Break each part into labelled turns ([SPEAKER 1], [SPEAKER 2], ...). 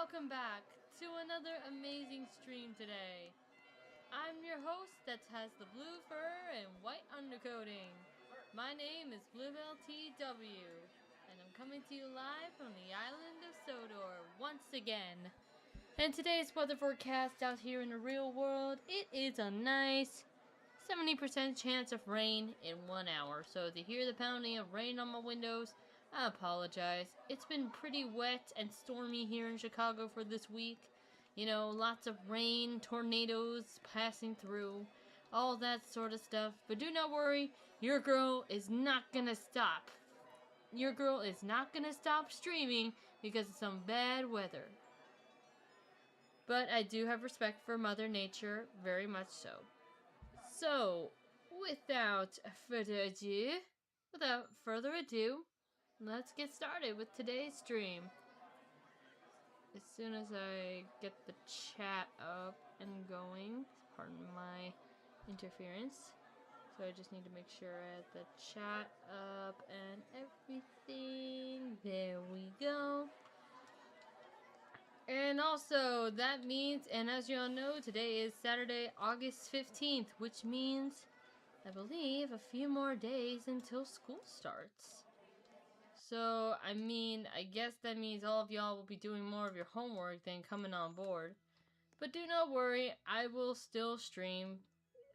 [SPEAKER 1] welcome back to another amazing stream today. I'm your host that has the blue fur and white undercoating. My name is Bluebell TW, and I'm coming to you live from the island of Sodor once again. And today's weather forecast out here in the real world, it is a nice 70% chance of rain in 1 hour. So if you hear the pounding of rain on my windows, I apologize. It's been pretty wet and stormy here in Chicago for this week. You know, lots of rain, tornadoes passing through, all that sort of stuff. But do not worry, your girl is not gonna stop. Your girl is not gonna stop streaming because of some bad weather. But I do have respect for Mother Nature, very much so. So, without further ado, let's get started with today's stream. As soon as I get the chat up and going, pardon my interference. So I just need to make sure I have the chat up and everything. There we go. And also, that means, and as you all know, today is Saturday, August 15th, which means, I believe, a few more days until school starts. So, I guess that means all of y'all will be doing more of your homework than coming on board. But do not worry, I will still stream.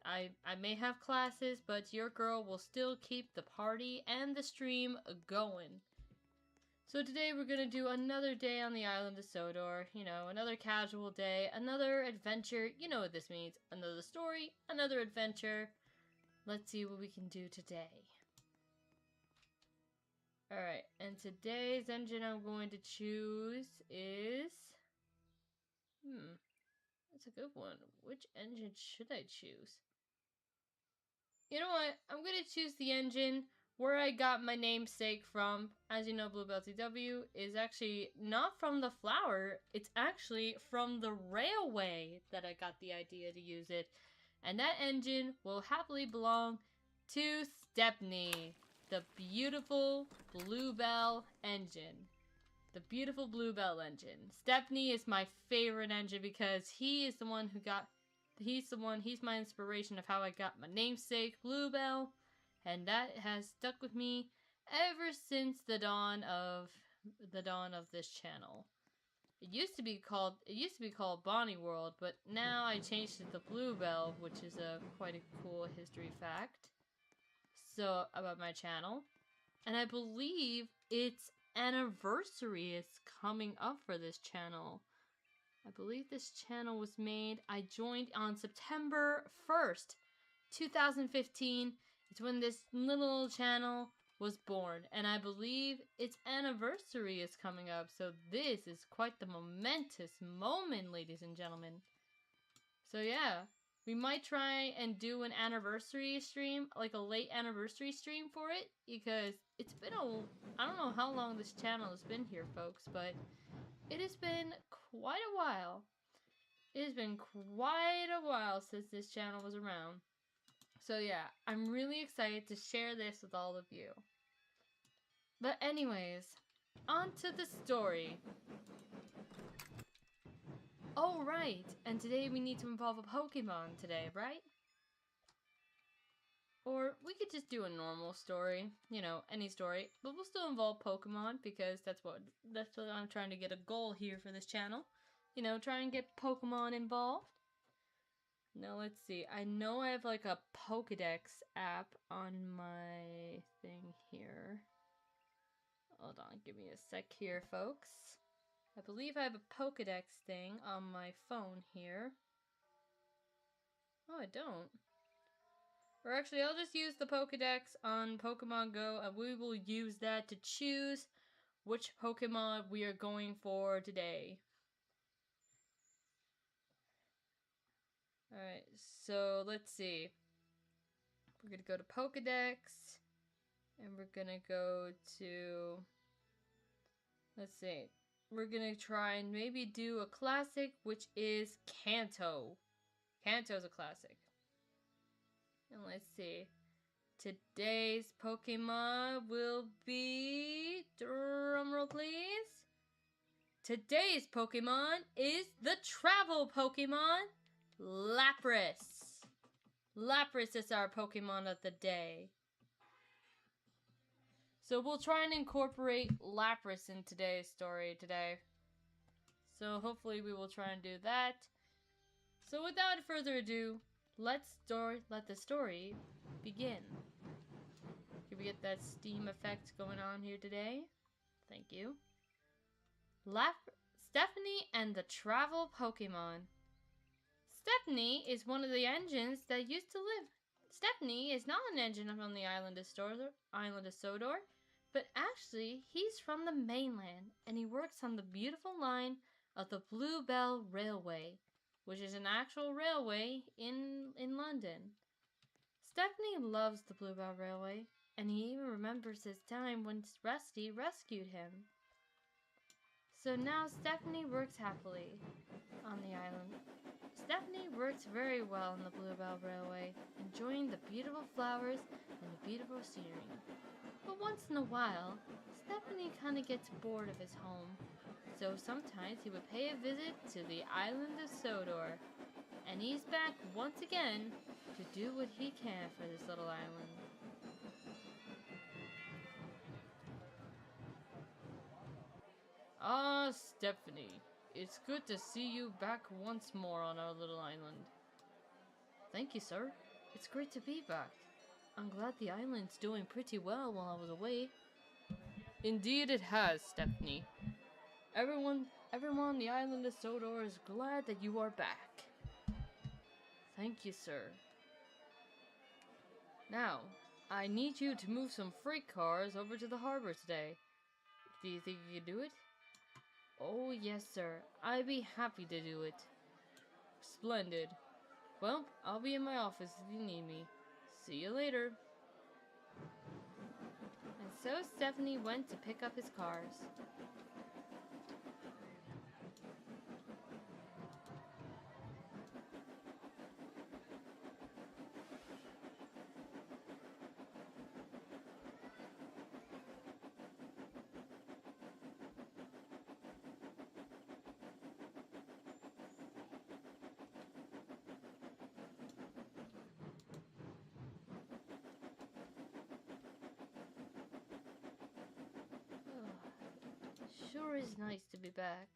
[SPEAKER 1] I may have classes, but your girl will still keep the party and the stream going. So today we're gonna do another day on the island of Sodor. You know, another casual day, another adventure. You know what this means. Another story, another adventure. Let's see what we can do today. Alright, and today's engine I'm going to choose is... that's a good one. Which engine should I choose? You know what? I'm gonna choose the engine where I got my namesake from. As you know, Bluebell TW is actually not from the flower. It's actually from the railway that I got the idea to use it. And that engine will happily belong to Stepney, the beautiful Bluebell engine. The beautiful Bluebell engine. Stepney is my favorite engine because he is the one who got... he's my inspiration of how I got my namesake, Bluebell. And that has stuck with me ever since the dawn of this channel. It used to be called Bonnie World, but now I changed it to Bluebell, which is quite a cool history fact. So about my channel, and I believe its anniversary is coming up for this channel. I believe this channel was made. I joined on September 1st, 2015. It's when this little channel was born, and I believe its anniversary is coming up, so this is quite the momentous moment, ladies and gentlemen. So yeah, we might try and do an anniversary stream, like a late anniversary stream for it, because it's been I don't know how long this channel has been here, folks, but it has been quite a while. It has been quite a while since this channel was around. So yeah, I'm really excited to share this with all of you. But anyways, on to the story. Oh right, and today we need to involve a Pokemon today, right? Or we could just do a normal story, you know, any story, but we'll still involve Pokemon because that's what I'm trying to get a goal here for this channel. You know, try and get Pokemon involved. Now let's see. I know I have like a Pokedex app on my thing here. Hold on, give me a sec here, folks. I believe I have a Pokedex thing on my phone here. Oh, I don't. Or actually, I'll just use the Pokedex on Pokemon Go, and we will use that to choose which Pokemon we are going for today. Alright, so let's see. We're gonna go to Pokedex, and we're gonna go to... let's see. We're gonna try and maybe do a classic, which is Kanto. Kanto's a classic. And let's see. Today's Pokemon will be... drumroll please. Today's Pokemon is the travel Pokemon, Lapras. Lapras is our Pokemon of the day. So we'll try and incorporate Lapras in today's story today. So hopefully we will try and do that. So without further ado, let the story begin. Can we get that steam effect going on here today? Thank you. Stephanie and the Travel Pokemon. Stephanie is one of the engines that used to live. Stephanie is not an engine on the island of Sodor, but actually he's from the mainland and he works on the beautiful line of the Bluebell Railway, which is an actual railway in London. Stephanie loves the Bluebell Railway, and he even remembers his time when Rusty rescued him. So now Stephanie works happily on the island. Stephanie works very well on the Bluebell Railway, enjoying the beautiful flowers and the beautiful scenery. But once in a while, Stephanie kind of gets bored of his home, so sometimes he would pay a visit to the island of Sodor, and he's back once again to do what he can for this little island. Ah, Stephanie, it's good to see you back once more on our little island. Thank you, sir. It's great to be back. I'm glad the island's doing pretty well while I was away. Indeed it has, Stephanie. Everyone on the island of Sodor is glad that you are back. Thank you, sir. Now, I need you to move some freight cars over to the harbor today. Do you think you can do it? Oh, yes, sir. I'd be happy to do it. Splendid. Well, I'll be in my office if you need me. See you later. And so Stephanie went to pick up his cars. Sure is nice to be back.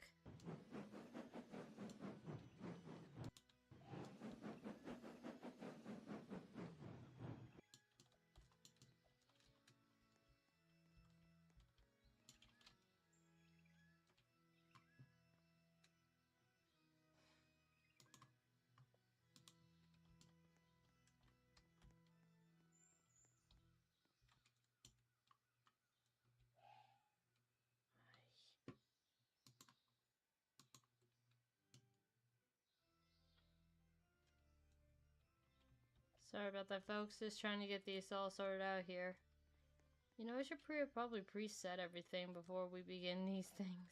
[SPEAKER 1] Sorry about that, folks. Just trying to get these all sorted out here. You know, I should probably preset everything before we begin these things.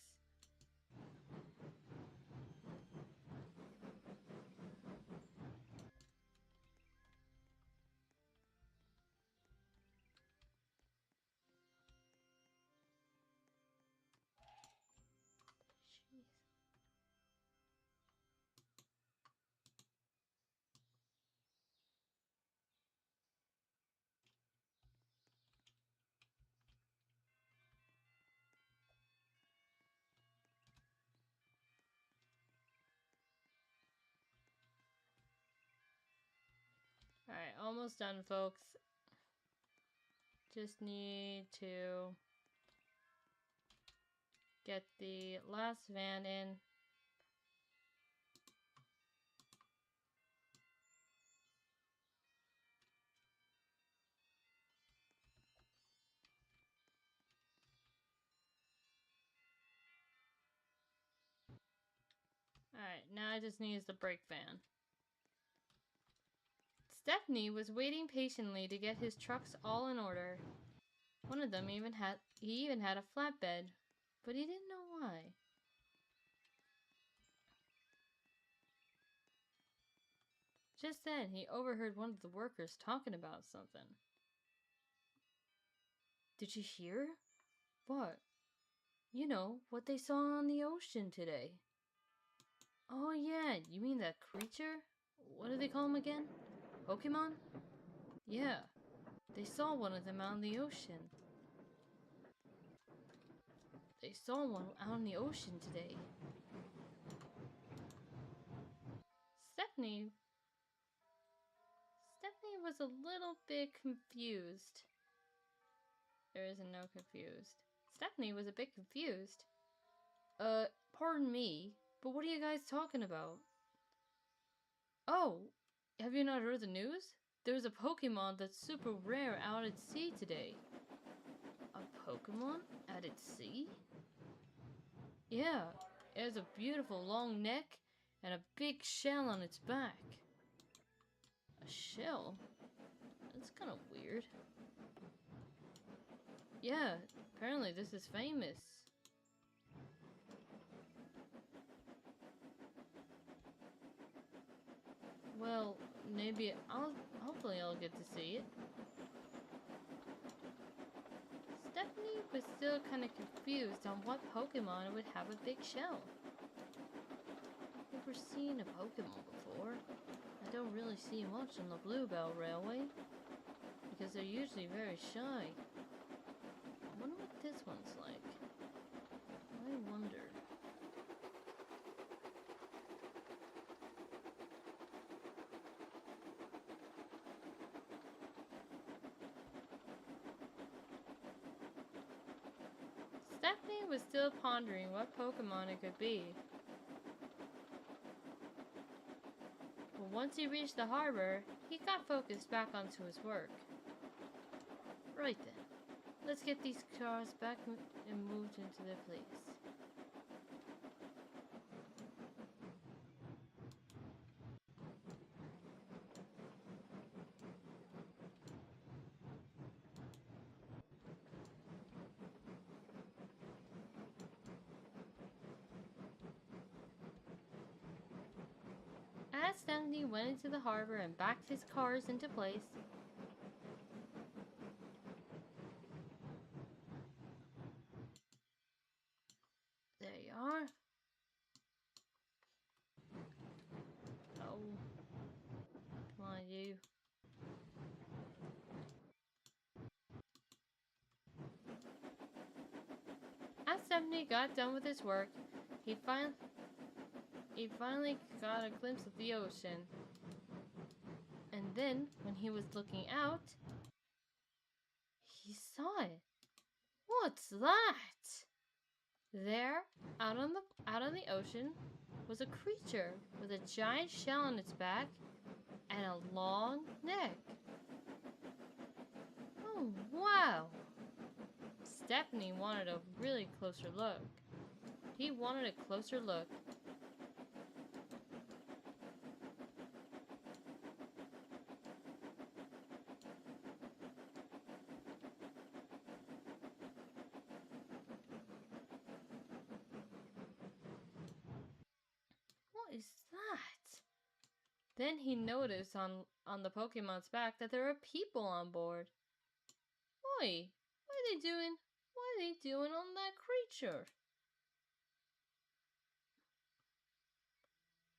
[SPEAKER 1] Jeez. Alright, almost done, folks. Just need to get the last van in. Alright, now I just need the brake van. Stephanie was waiting patiently to get his trucks all in order. One of them even had a flatbed, but he didn't know why. Just then, he overheard one of the workers talking about something. Did you hear? What? You know, what they saw on the ocean today. Oh yeah, you mean that creature? What do they call them again? Pokemon? Yeah, they saw one of them out in the ocean. They saw one out in the ocean today. Stephanie was a little bit confused. There isn't no confused. Stephanie was a bit confused. Pardon me, but what are you guys talking about? Oh, have you not heard the news? There's a Pokemon that's super rare out at sea today. A Pokemon at its sea? Yeah, it has a beautiful long neck and a big shell on its back. A shell? That's kind of weird. Yeah, apparently this is famous. Well, maybe hopefully I'll get to see it. Stephanie was still kind of confused on what Pokemon would have a big shell. I've never seen a Pokemon before. I don't really see much on the Bluebell Railway because they're usually very shy. I wonder what this one's like. I wonder. Stephanie was still pondering what Pokemon it could be. But once he reached the harbor, he got focused back onto his work. Right then, let's get these cars back and moved into their place. As Stephanie went into the harbor and backed his cars into place, there you are. Oh, come on, you. As Stephanie got done with his work, he finally got a glimpse of the ocean. And then, when he was looking out, he saw it. What's that? There, out on the ocean, was a creature with a giant shell on its back and a long neck. Oh, wow! Stephanie wanted a really closer look. He wanted a closer look. What is that? Then he noticed on the Pokemon's back that there are people on board. Oi, what are they doing? What are they doing on that creature?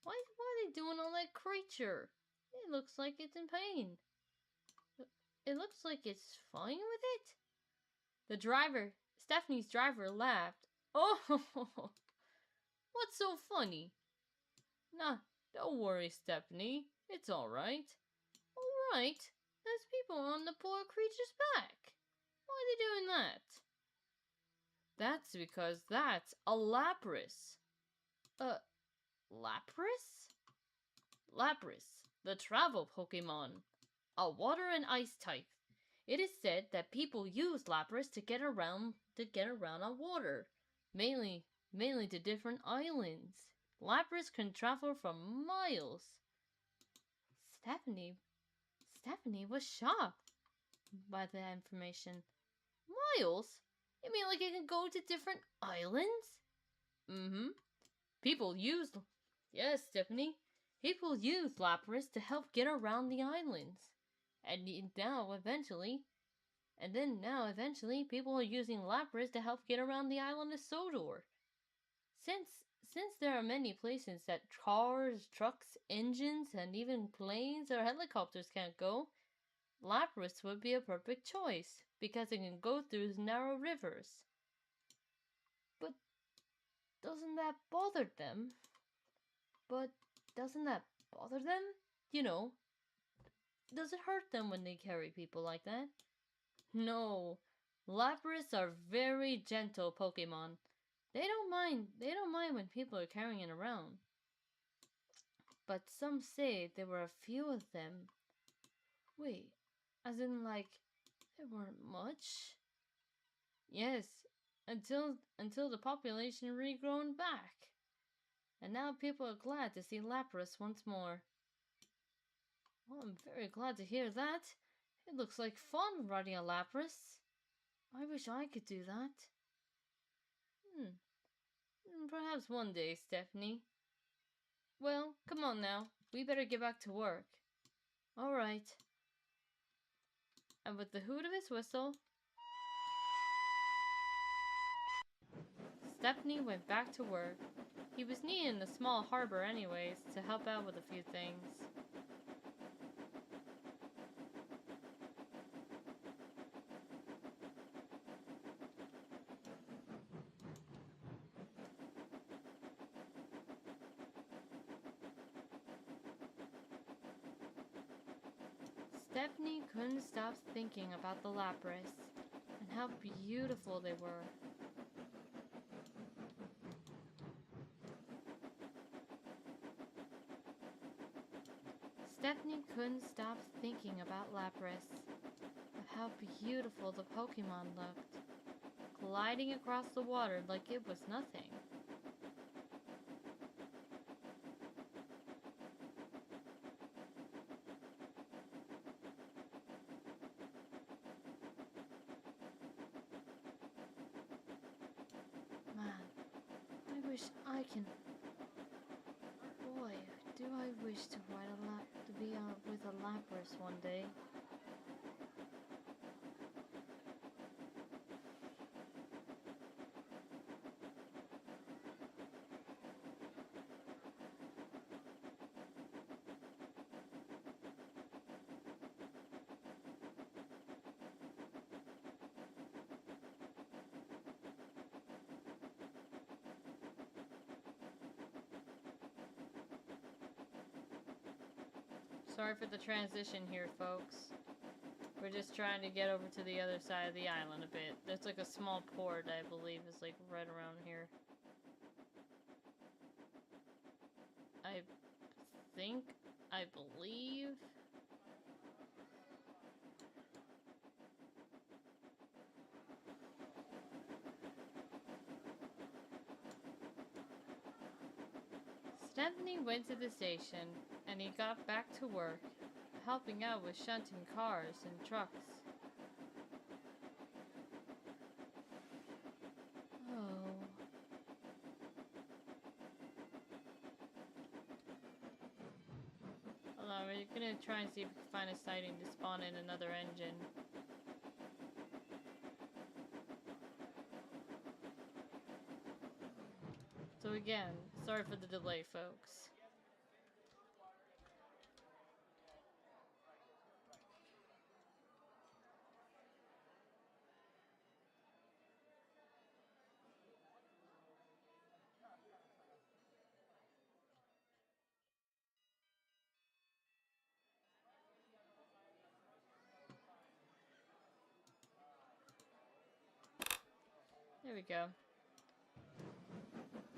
[SPEAKER 1] What are they doing on that creature? It looks like it's in pain. It looks like it's fine with it. The driver, Stephanie's driver, laughed. Oh, what's so funny? Nah, don't worry, Stephanie. It's alright. Alright? There's people on the poor creature's back. Why are they doing that? That's because that's a Lapras. Lapras? Lapras, the travel Pokemon. A water and ice type. It is said that people use Lapras to get around on water, mainly to different islands. Lapras can travel for miles. Stephanie was shocked by the information. Miles? You mean like it can go to different islands? Mm-hmm. Yes, Stephanie. People use Lapras to help get around the islands. And now, eventually, And then now, eventually, people are using Lapras to help get around the island of Sodor. Since there are many places that cars, trucks, engines, and even planes or helicopters can't go, Lapras would be a perfect choice because it can go through narrow rivers. But doesn't that bother them? But doesn't that bother them? You know, does it hurt them when they carry people like that? No. Lapras are very gentle Pokemon. They don't mind when people are carrying it around. But some say there were a few of them. Wait, as in like there weren't much? Yes, until the population regrown back. And now people are glad to see Lapras once more. Well, I'm very glad to hear that. It looks like fun riding a Lapras. I wish I could do that. Perhaps one day, Stephanie. Well, come on now. We better get back to work. Alright. And with the hoot of his whistle, Stephanie went back to work. He was needed in a small harbor anyways to help out with a few things. Stephanie couldn't stop thinking about the Lapras and how beautiful they were. Stephanie couldn't stop thinking about Lapras, of how beautiful the Pokemon looked, gliding across the water like it was nothing. Man, I wish I can. Boy, do I wish to be with a Lapras one day. Sorry for the transition here, folks. We're just trying to get over to the other side of the island a bit. There's like a small port, I believe, is like right around here. I believe. Stephanie went to the station and he got back to work, helping out with shunting cars and trucks. Oh. Hold on, we're gonna try and see if we can find a sighting to spawn in another engine. So again, sorry for the delay, folks. There we go.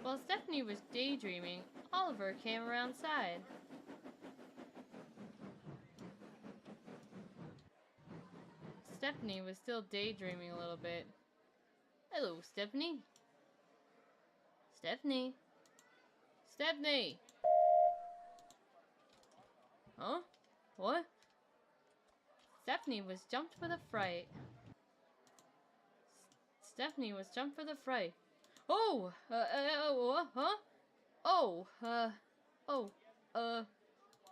[SPEAKER 1] While Stephanie was daydreaming, Oliver came around side. Stephanie was still daydreaming a little bit. Hello, Stephanie. Stephanie. Stephanie! Huh? What? Stephanie was jumped for the fright. Stephanie was jumped for the fright. Oh! Huh? Oh, oh,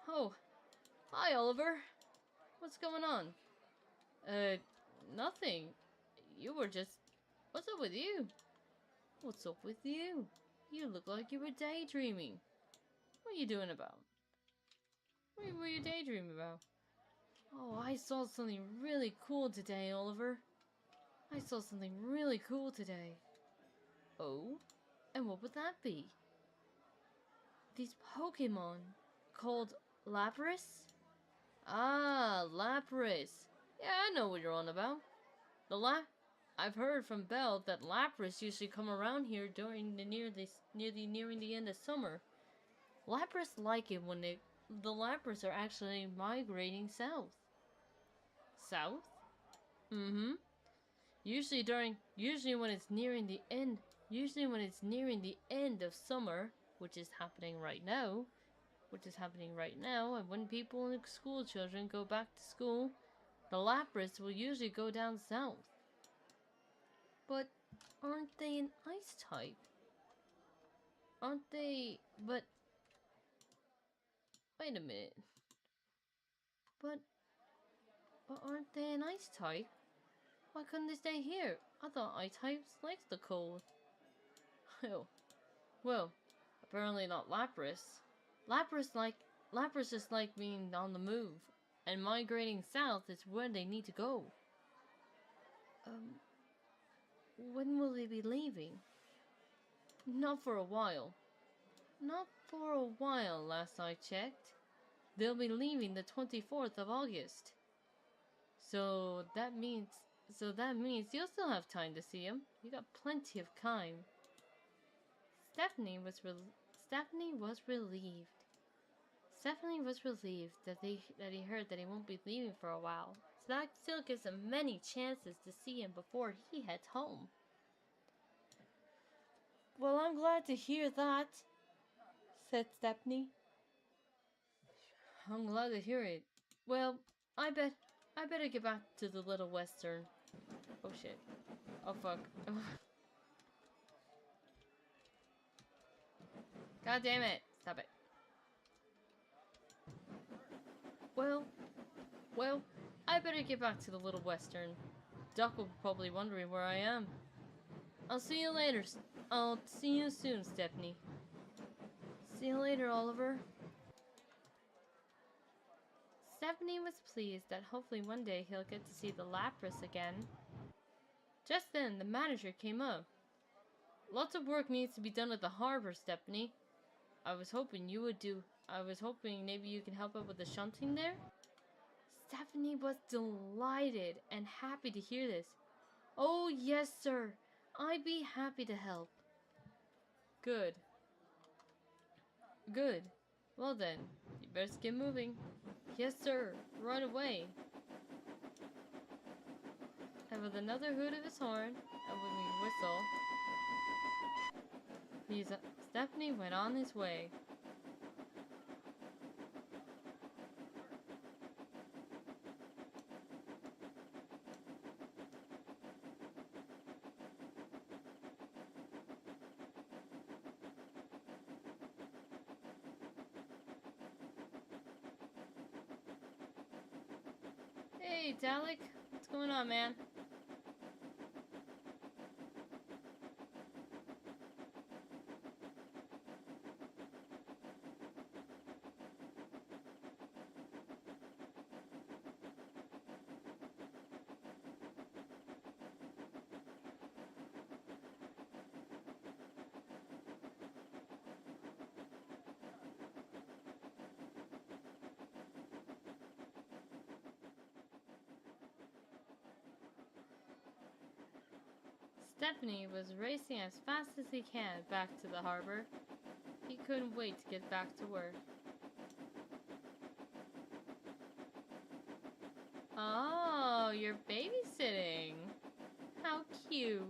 [SPEAKER 1] oh. Hi, Oliver. What's going on? Nothing. You were just... What's up with you? What's up with you? You look like you were daydreaming. What are you doing about? What were you daydreaming about? Oh, I saw something really cool today, Oliver. I saw something really cool today. Oh? And what would that be? These Pokemon called Lapras? Ah, Lapras. Yeah, I know what you're on about. I've heard from Belle that Lapras usually come around here during nearing the end of summer. Lapras like it when the Lapras are actually migrating south. South? Mm-hmm. Usually when it's nearing the end of summer, which is happening right now, and when people and school children go back to school, the Lapras will usually go down south. But aren't they an ice type? Aren't they? But wait a minute. But aren't they an ice type? Why couldn't they stay here? I thought ice types liked the cold. Oh, well, apparently not Lapras. Lapras just like being on the move, and migrating south is where they need to go. When will they be leaving? Not for a while. Not for a while, last I checked. They'll be leaving the 24th of August. So that means you'll still have time to see him. You got plenty of time. Stephanie was relieved. Stephanie was relieved that he heard that he won't be leaving for a while. So that still gives him many chances to see him before he heads home. Well, I'm glad to hear that, said Stephanie. I'm glad to hear it. Well, I better get back to the Little Western. Oh shit. Oh fuck. God damn it. Stop it. Well, I better get back to the Little Western. Duck will be probably wondering where I am. I'll see you later. I'll see you soon, Stephanie. See you later, Oliver. Stephanie was pleased that hopefully one day he'll get to see the Lapras again. Just then, the manager came up. Lots of work needs to be done at the harbor, Stephanie. I was hoping maybe you can help out with the shunting there? Stephanie was delighted and happy to hear this. Oh, yes, sir. I'd be happy to help. Good. Good. Well then, you best get moving. Yes, sir. Right away. And with another hoot of his horn, and with me whistle, Stephanie went on his way. Hey, Dalek. What's going on, man? Stephanie was racing as fast as he can back to the harbor. He couldn't wait to get back to work. Oh, you're babysitting. How cute.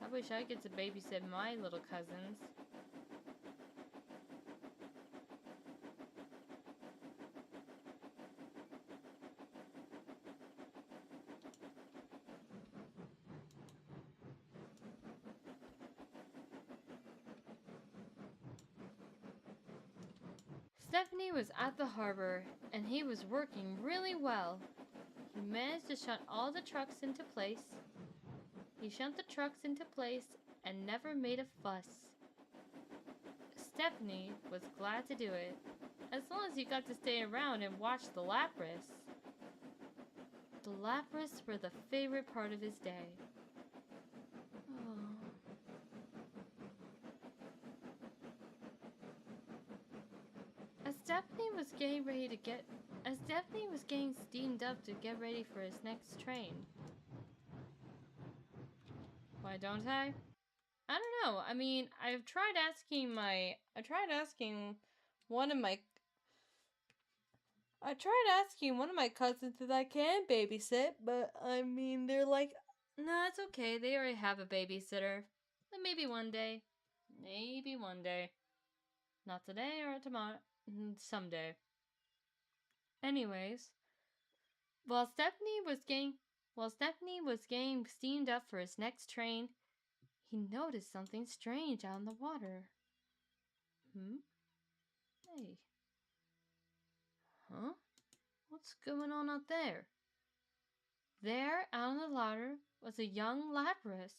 [SPEAKER 1] I wish I could babysit my little cousins. Stephanie was at the harbor and he was working really well. He managed to shunt all the trucks into place. He shunt the trucks into place and never made a fuss. Stephanie was glad to do it, as long as he got to stay around and watch the Lapras. The Lapras were the favorite part of his day. Oh. As Stephanie was getting steamed up to get ready for his next train. Why don't I? I don't know. I mean, I tried asking one of my cousins if I can babysit, but I mean, they're like, no, it's okay. They already have a babysitter. But maybe one day. Maybe one day. Not today or tomorrow. Someday. Anyways, while Stephanie was getting steamed up for his next train, he noticed something strange out in the water. Hey. Huh? What's going on out there? There, out on the water, was a young Lapras.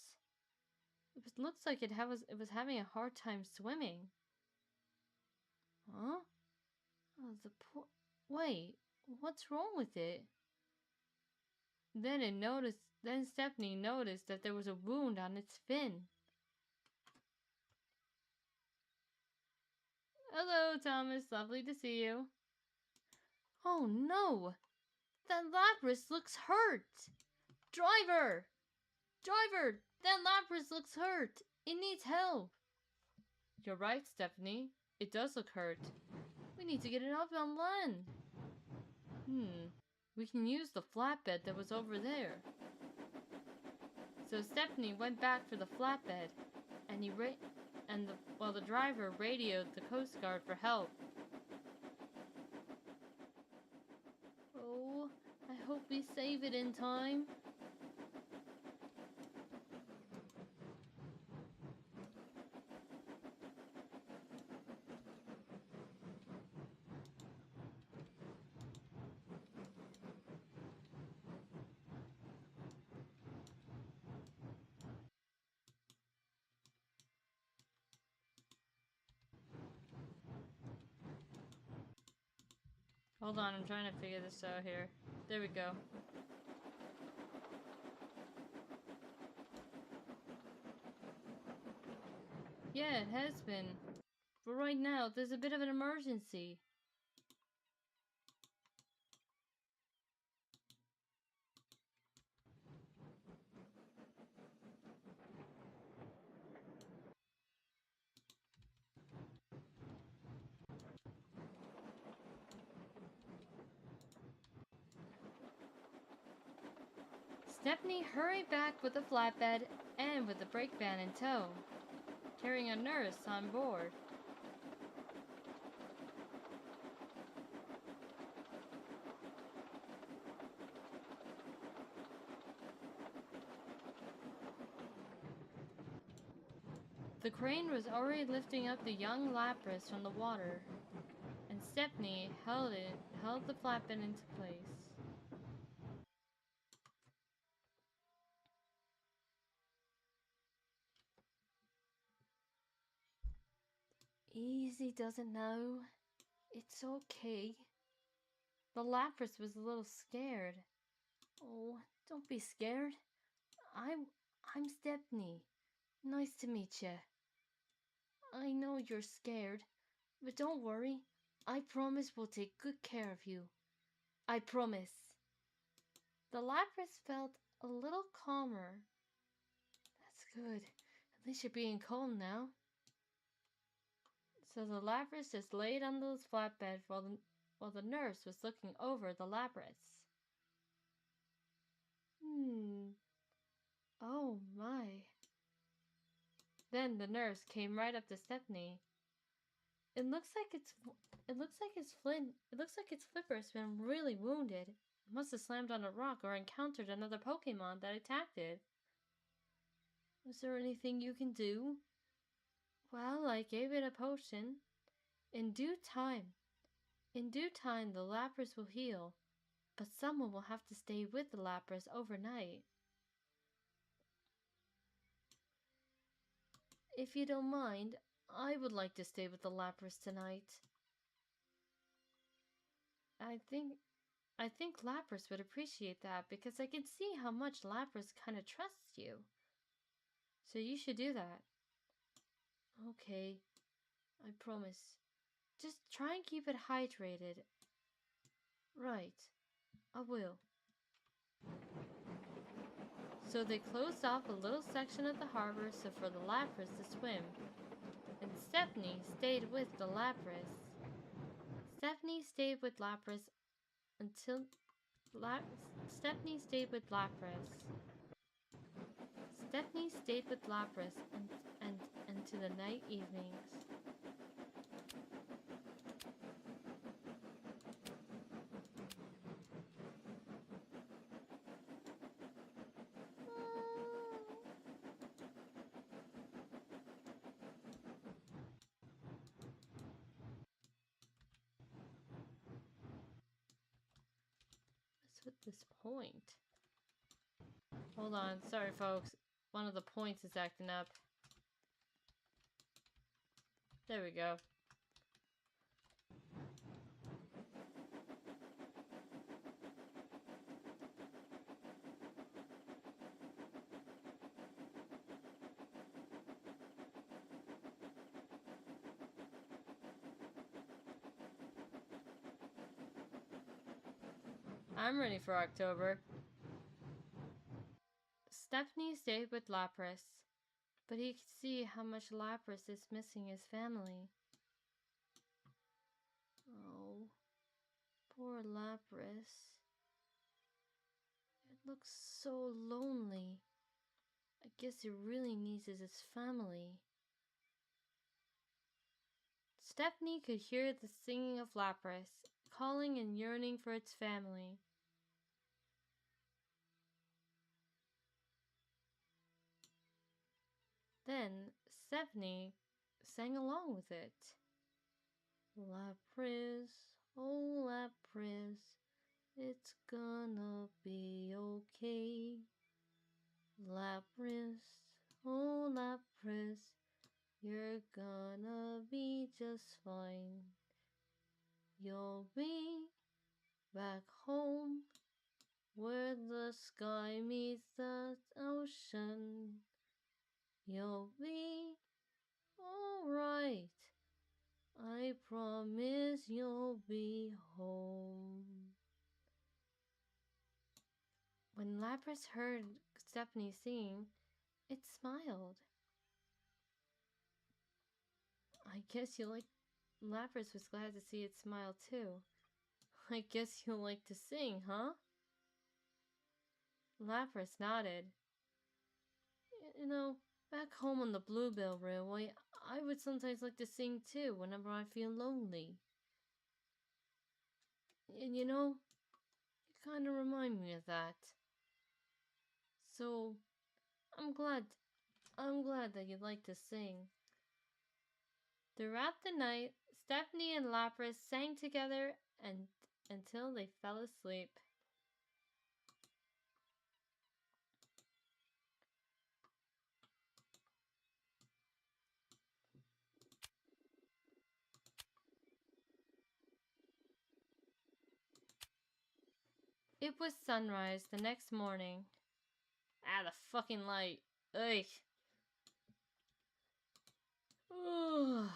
[SPEAKER 1] Looks like it was having a hard time swimming. Huh? Oh, wait, what's wrong with it? Then Stephanie noticed that there was a wound on its fin. Hello, Thomas. Lovely to see you. Oh no! That Lapras looks hurt! Driver! Driver! That Lapras looks hurt! It needs help! You're right, Stephanie. It does look hurt. We need to get it up on land. We can use the flatbed that was over there. So Stephanie went back for the flatbed, and the driver radioed the Coast Guard for help. Oh, I hope we save it in time. Hold on, I'm trying to figure this out here. There we go. Yeah, it has been. But right now, there's a bit of an emergency. Stephanie hurried back with the flatbed and with the brake van in tow, carrying a nurse on board. The crane was already lifting up the young Lapras from the water, and Stephanie held the flatbed into place. Easy doesn't know. It's okay. The Lapras was a little scared. Oh, don't be scared. I'm Stephanie. Nice to meet you. I know you're scared, but don't worry. I promise we'll take good care of you. I promise. The Lapras felt a little calmer. That's good. At least you're being calm now. So the Lapras just laid on the flatbed while the nurse was looking over the Lapras. Oh my. Then the nurse came right up to Stephanie. It looks like its flipper's been really wounded. It must have slammed on a rock or encountered another Pokemon that attacked it. Is there anything you can do? Well, I gave it a potion. In due time, In due time, the Lapras will heal, but someone will have to stay with the Lapras overnight. If you don't mind, I would like to stay with the Lapras tonight. I think Lapras would appreciate that because I can see how much Lapras kind of trusts you. So you should do that. Okay, I promise. Just try and keep it hydrated. Right, I will. So they closed off a little section of the harbor so for the Lapras to swim. And Stephanie stayed with the Lapras. Stephanie stayed with Lapras until Stephanie stayed with Lapras. Stephanie stayed with Lapras and into the night evenings. What's with this point? Hold on, sorry folks. One of the points is acting up. There we go. I'm ready for October. Stephanie stayed with Lapras, but he could see how much Lapras is missing his family. Oh, poor Lapras. It looks so lonely. I guess he really needs his family. Stephanie could hear the singing of Lapras, calling and yearning for its family. Then Stephanie sang along with it. Lapras, oh Lapras, it's gonna be okay. Lapras, oh Lapras, you're gonna be just fine. You'll be back home where the sky meets the ocean. You'll be alright. I promise you'll be home. When Lapras heard Stephanie singing, it smiled. I guess you like... Lapras was glad to see it smile too. I guess you like to sing, huh? Lapras nodded. You know, back home on the Bluebell Railway, I would sometimes like to sing too whenever I feel lonely. And you know, you kind of remind me of that. So, I'm glad that you like to sing. Throughout the night, Stephanie and Lapras sang together until they fell asleep. It was sunrise the next morning. Ah, the fucking light. Ugh.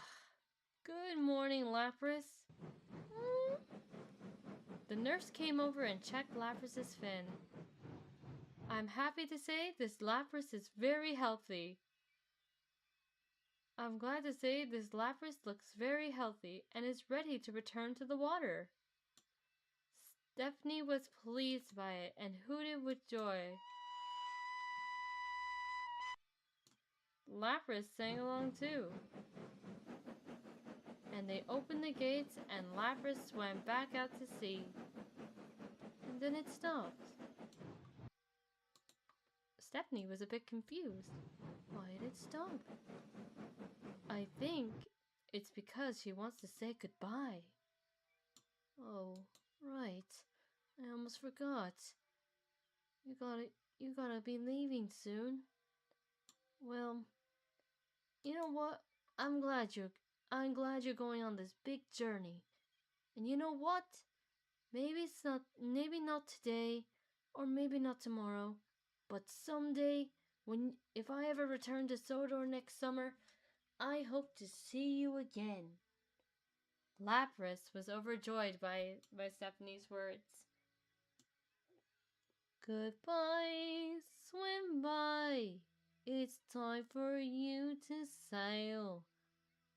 [SPEAKER 1] Good morning, Lapras. The nurse came over and checked Lapras's fin. I'm happy to say this Lapras is very healthy. I'm glad to say this Lapras looks very healthy and is ready to return to the water. Stephanie was pleased by it and hooted with joy. Lapras sang along too. And they opened the gates and Lapras swam back out to sea. And then it stopped. Stephanie was a bit confused. Why did it stop? I think it's because she wants to say goodbye. Oh, right. I almost forgot. You gotta you gotta be leaving soon. Well, you know what? I'm glad you're I'm glad you're going on this big journey. And you know what? Maybe not today or maybe not tomorrow, but someday when if I ever return to Sodor next summer, I hope to see you again. Lapras was overjoyed by Stephanie's words. Goodbye, swim by. It's time for you to sail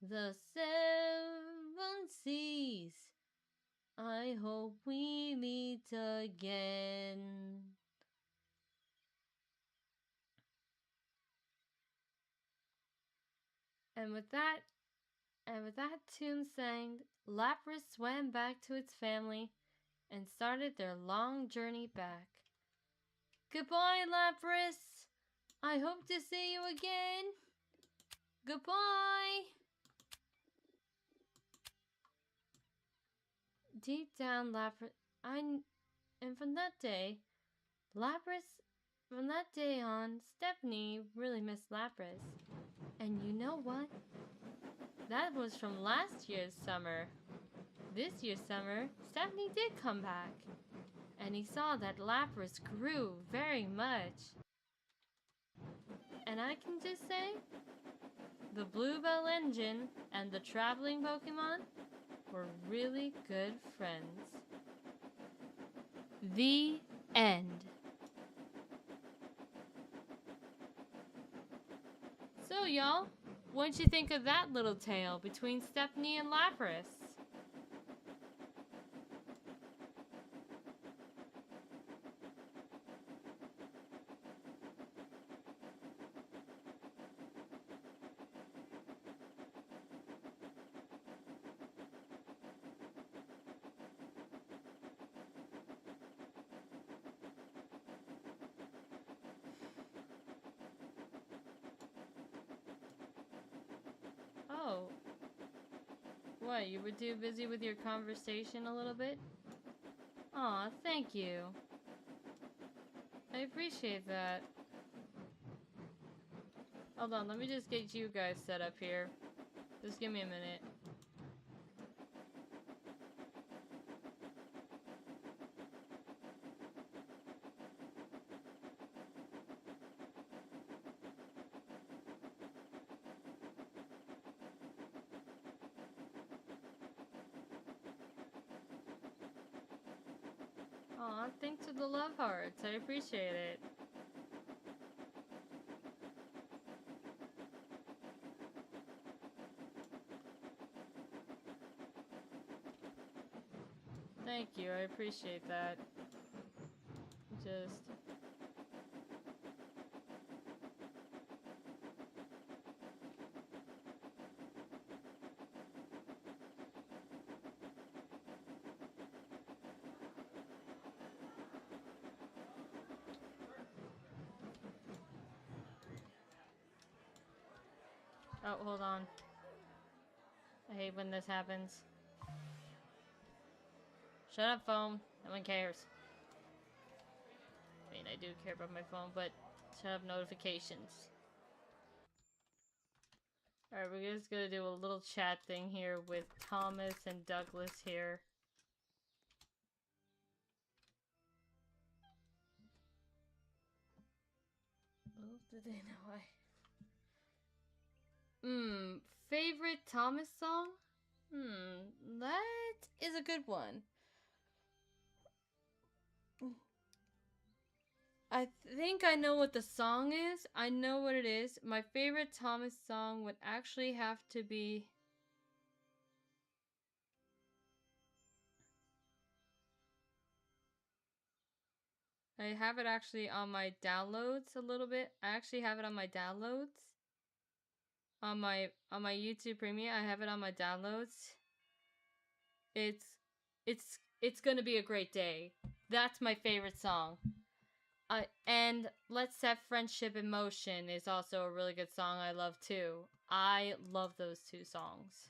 [SPEAKER 1] the seven seas. I hope we meet again. And with that, tune sang, Lapras swam back to its family and started their long journey back. Goodbye, Lapras. I hope to see you again. Goodbye. Deep down, Lapras, and from that day, Stephanie really missed Lapras. And you know what? That was from last year's summer. This year's summer, Stephanie did come back. And he saw that Lapras grew very much. And I can just say, the Bluebell engine and the traveling Pokemon were really good friends. The end. So, y'all, what'd you think of that little tale between Stephanie and Lapras? Oh, what, you were too busy with your conversation a little bit? Aw, thank you. I appreciate that. Hold on, let me just get you guys set up here. Just give me a minute. Aw, thanks for the love hearts. I appreciate it. Thank you, I appreciate that. Just... Oh, hold on. I hate when this happens. Shut up, phone. No one cares. I mean, I do care about my phone, but shut up notifications. Alright, we're just gonna do a little chat thing here with Thomas and Douglas here. Oh, did they know I... Favorite Thomas song? That is a good one. I think I know what the song is. I know what it is. My favorite Thomas song would actually have to be... I have it actually on my downloads a little bit. I actually have it on my downloads. On my YouTube Premium, I have it on my downloads. It's gonna be a great day. That's my favorite song. And Let's Set Friendship in Motion is also a really good song I love too. I love those two songs.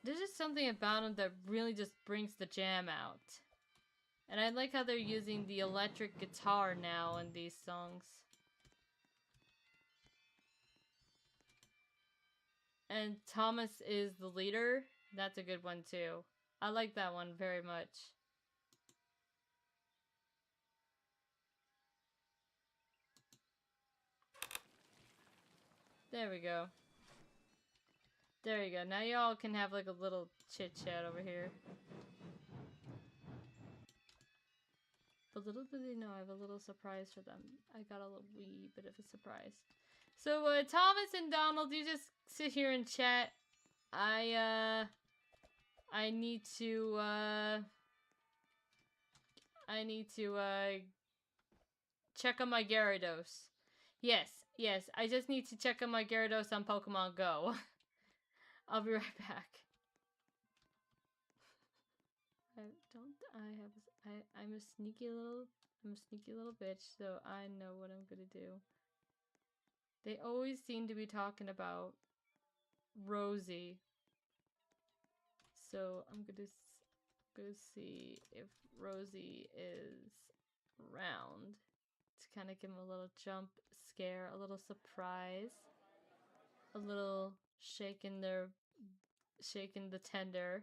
[SPEAKER 1] There's just something about them that really just brings the jam out. And I like how they're using the electric guitar now in these songs. And Thomas is the leader. That's a good one too. I like that one very much. There we go. There you go. Now y'all can have like a little chit chat over here. But little do they know, I have a little surprise for them. I got a little wee bit of a surprise. So, Thomas and Donald, you just sit here and chat. I need to, check on my Gyarados. Yes, I just need to check on my Gyarados on Pokemon Go. I'll be right back. I'm a sneaky little bitch, so I know what I'm gonna do. They always seem to be talking about Rosie. So I'm gonna see if Rosie is around to kind of give him a little jump scare, a little surprise, a little shaking the tender,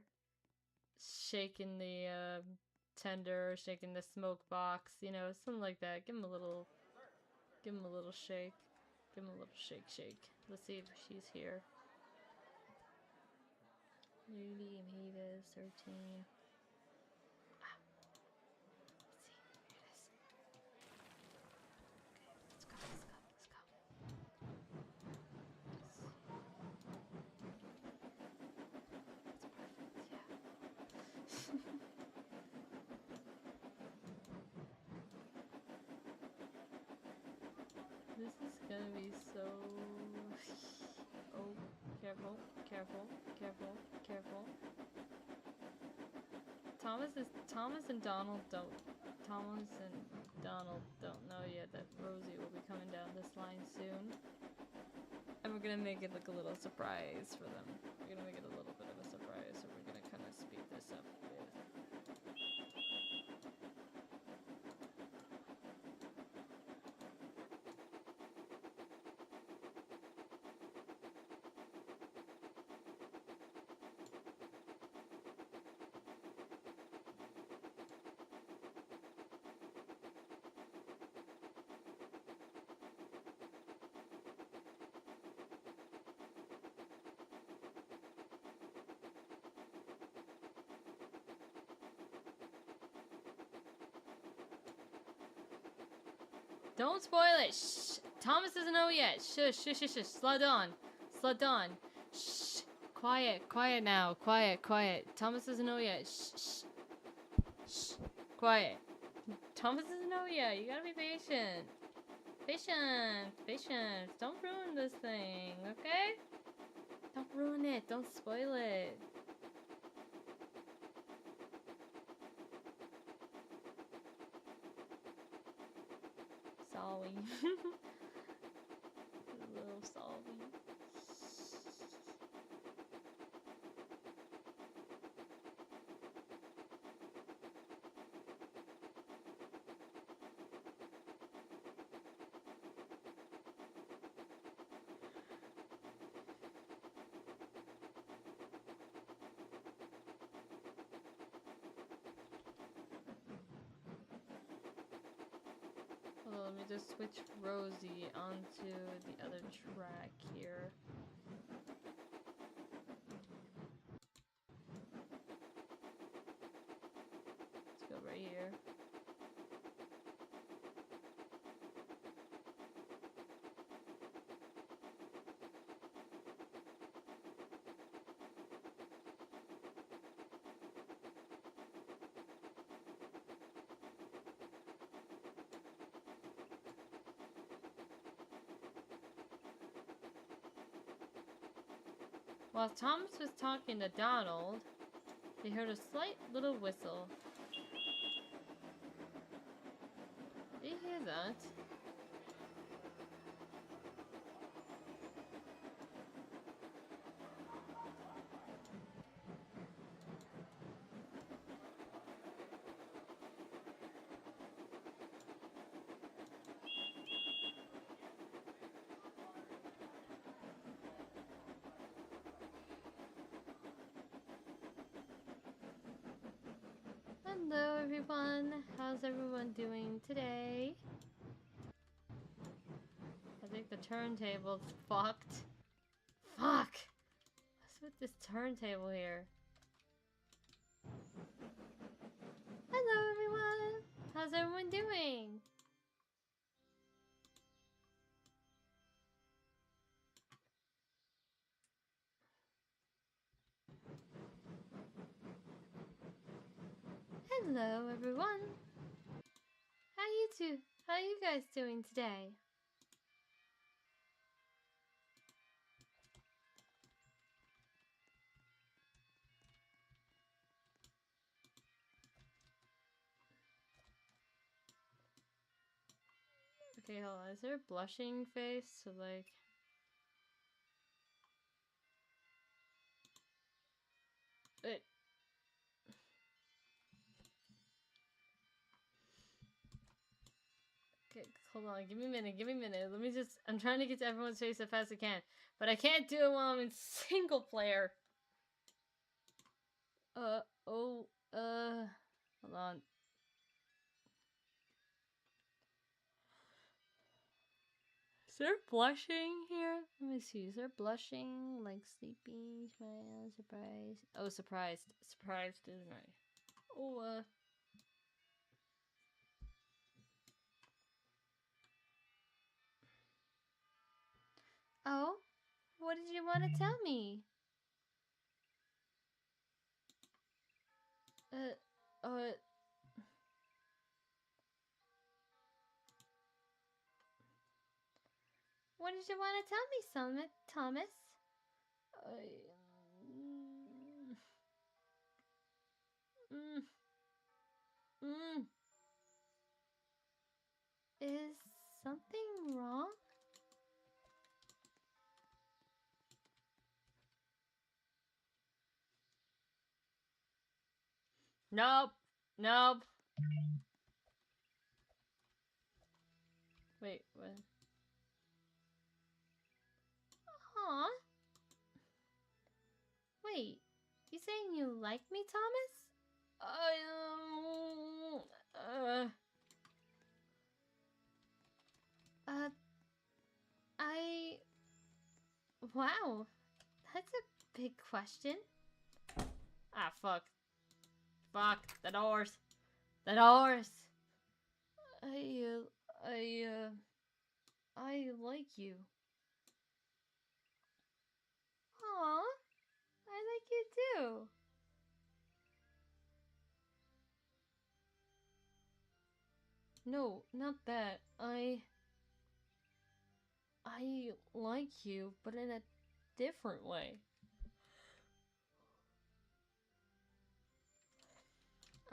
[SPEAKER 1] shaking the tender, shaking the smoke box, you know, something like that. Give him a little shake. Give him a little shake. Let's see if she's here. Lily, Mavis, 13. Ah. Let's see. Here it is. Okay, let's go. That's perfect, yeah. This is gonna be so... Oh, careful. Thomas and Donald don't know yet that Rosie will be coming down this line soon. And we're gonna make it like a little surprise for them. We're gonna make it a little bit of a surprise, so we're gonna kind of speed this up a bit. Don't spoil it! Shh! Thomas doesn't know yet! Shush. Slow down. Shh! Quiet now. Quiet. Thomas doesn't know yet. Shh. Quiet. Thomas doesn't know yet. You gotta be patient. Patience. Don't ruin this thing, okay? Don't ruin it. Don't spoil it. Sorry. Little sorry. Well, let me just switch Rosie onto the other track here. Let's go right here. While Thomas was talking to Donald, they heard a slight little whistle. Did you hear that? Hello everyone, how's everyone doing today? I think the turntable's fucked. Fuck! What's with this turntable here? Hello everyone! How's everyone doing? Hello everyone! How you guys doing today? Okay, hold on. Is there a blushing face? So like... Wait. Okay, hold on. Give me a minute. Let me just... I'm trying to get to everyone's face as fast as I can. But I can't do it while I'm in single player. Hold on. Is there blushing here? Let me see. Is there blushing? Like sleeping, smile, surprise. Oh, surprised. Surprised is right. Oh, Oh? What did you want to tell me? Uh, uh... What did you want to tell me, Thomas? Mm, mm. Is something wrong? Nope. Nope. Wait, what? Aw. Wait, you saying you like me, Thomas? Uh, uh, I... Wow, that's a big question. Ah, fuck. Fuck, the doors. The doors! I like you. Aw, I like you too. No, not that. I like you, but in a different way.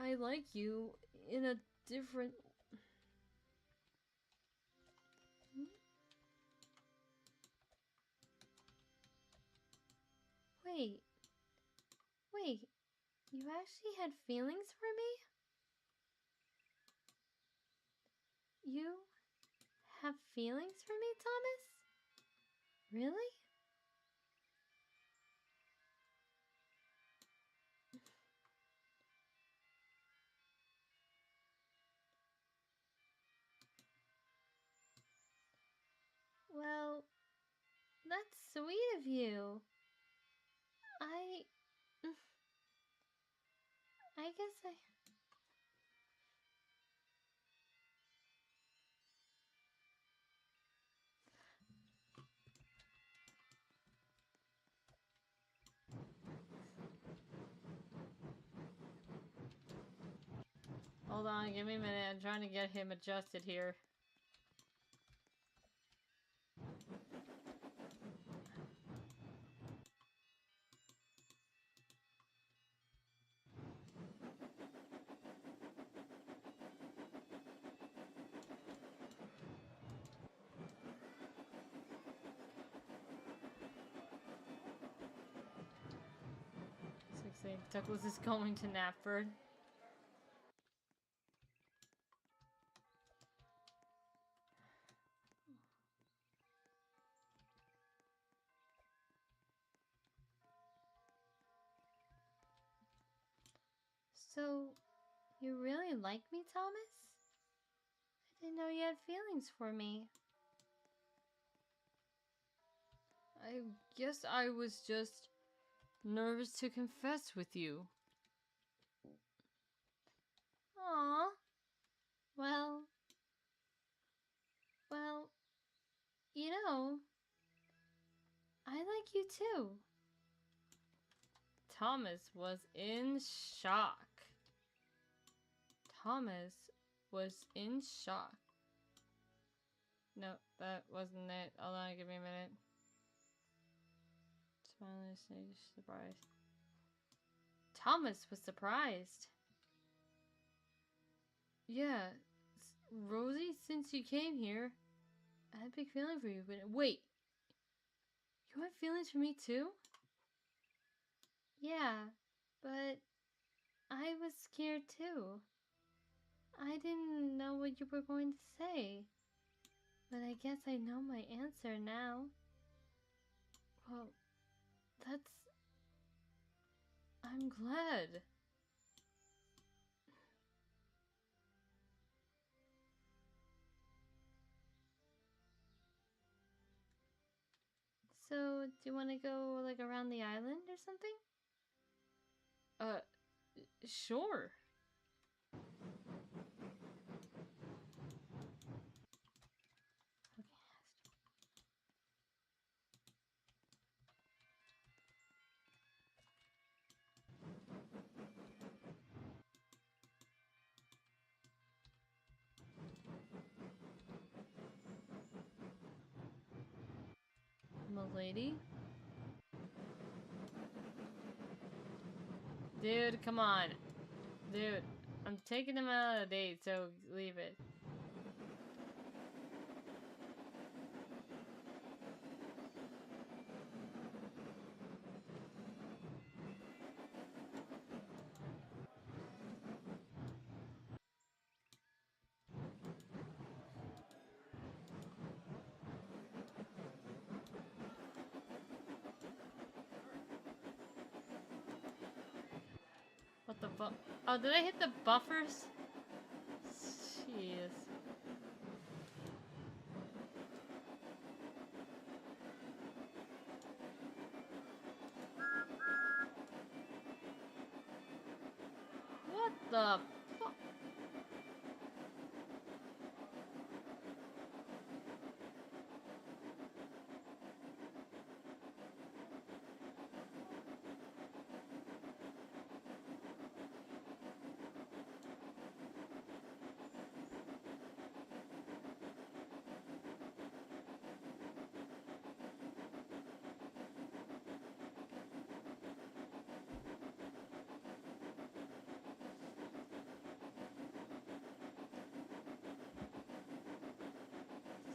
[SPEAKER 1] I like you in a different... Wait. Wait. You actually had feelings for me? You have feelings for me, Thomas? Really? Well, that's sweet of you. I guess I... Hold on, give me a minute. I'm trying to get him adjusted here. Douglas is going to Knapford. So, You really like me, Thomas? I didn't know you had feelings for me. I guess I was just nervous to confess with you. Aww. Well, you know, I like you too. Thomas was in shock. Thomas was in shock. No, that wasn't it. Hold on, give me a minute. Smiling, stage, surprised. Thomas was surprised. Yeah, Rosie, since you came here, I had a big feeling for you, but wait. You have feelings for me too? Yeah, but I was scared too. I didn't know what you were going to say. But I guess I know my answer now. Well, that's... I'm glad. So, do you want to go, like, around the island or something? Sure. Milady? Dude, come on. Dude, I'm taking him out on a date, so leave it. What the fuck? Oh, did I hit the buffers? Jeez. What the fuck?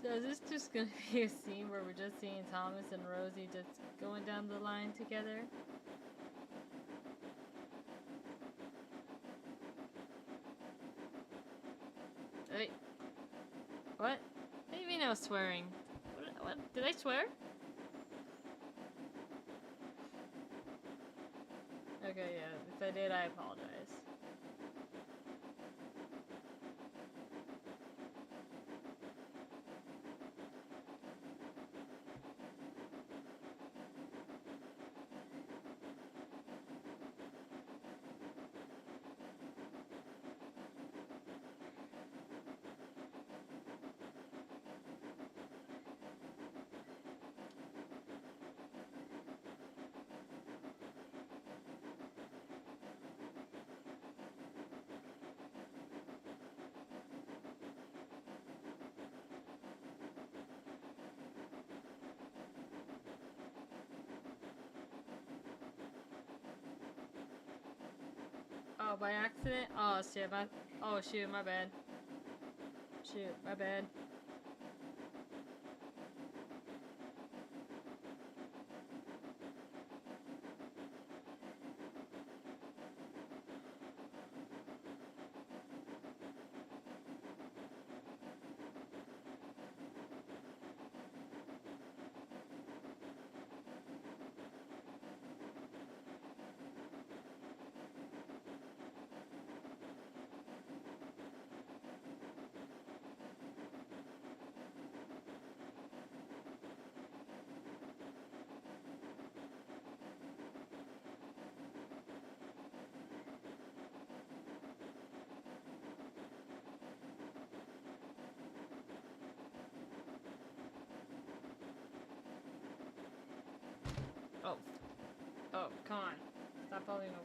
[SPEAKER 1] So is this just gonna be a scene where we're just seeing Thomas and Rosie just going down the line together? Wait. What? What do you mean I was swearing? What? Did I swear? Okay, yeah. If I did, I apologize. Oh, by accident? Oh, shit, oh, shoot, my bad. Shoot, my bad. Oh. Oh, come on. Stop falling over.